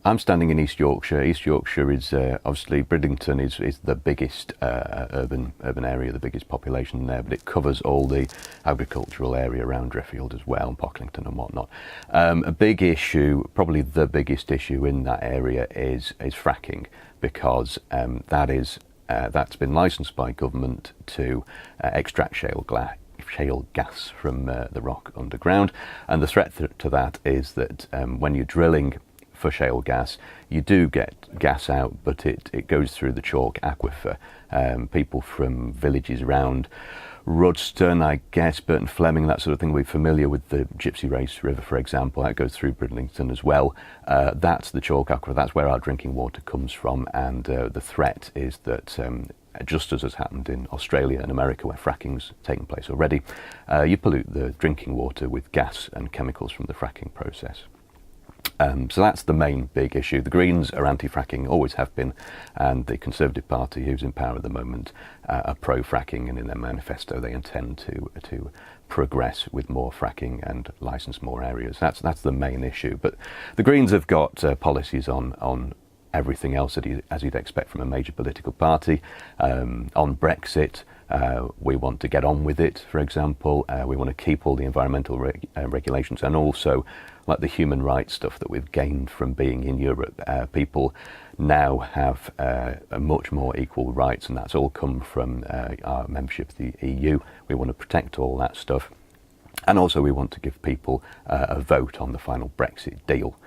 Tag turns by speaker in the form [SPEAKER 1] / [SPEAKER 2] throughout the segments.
[SPEAKER 1] I'm standing in East Yorkshire. East Yorkshire is obviously Bridlington is the biggest urban area, the biggest population there, but it covers all the agricultural area around Driffield as well, and Pocklington and whatnot. A big issue, probably the biggest issue in that area is fracking, because that's been licensed by government to extract shale gas from the rock underground, and the threat to that is that when you're drilling for shale gas, you do get gas out, but it goes through the chalk aquifer. People from villages around Rudston, I guess, Burton Fleming, that sort of thing, we're familiar with the Gypsy Race River, for example, that goes through Bridlington as well. That's the chalk aquifer, that's where our drinking water comes from, and the threat is that just as has happened in Australia and America, where fracking's taken place already, you pollute the drinking water with gas and chemicals from the fracking process. So that's the main big issue. The Greens are anti-fracking, always have been, and the Conservative Party, who's in power at the moment, are pro-fracking, and in their manifesto they intend to progress with more fracking and licence more areas. That's the main issue. But the Greens have got policies on everything else as you'd expect from a major political party. On Brexit, we want to get on with it, for example. We want to keep all the environmental regulations, and also like the human rights stuff that we've gained from being in Europe. People now have much more equal rights, and that's all come from our membership of the EU. We want to protect all that stuff. And also we want to give people a vote on the final Brexit deal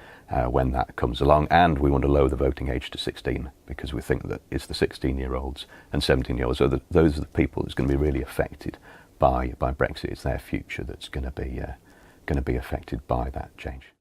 [SPEAKER 1] when that comes along, and we want to lower the voting age to 16, because we think that it's the 16-year-olds and 17-year-olds, so those are the people that's going to be really affected by Brexit. It's their future that's going to be affected by that change.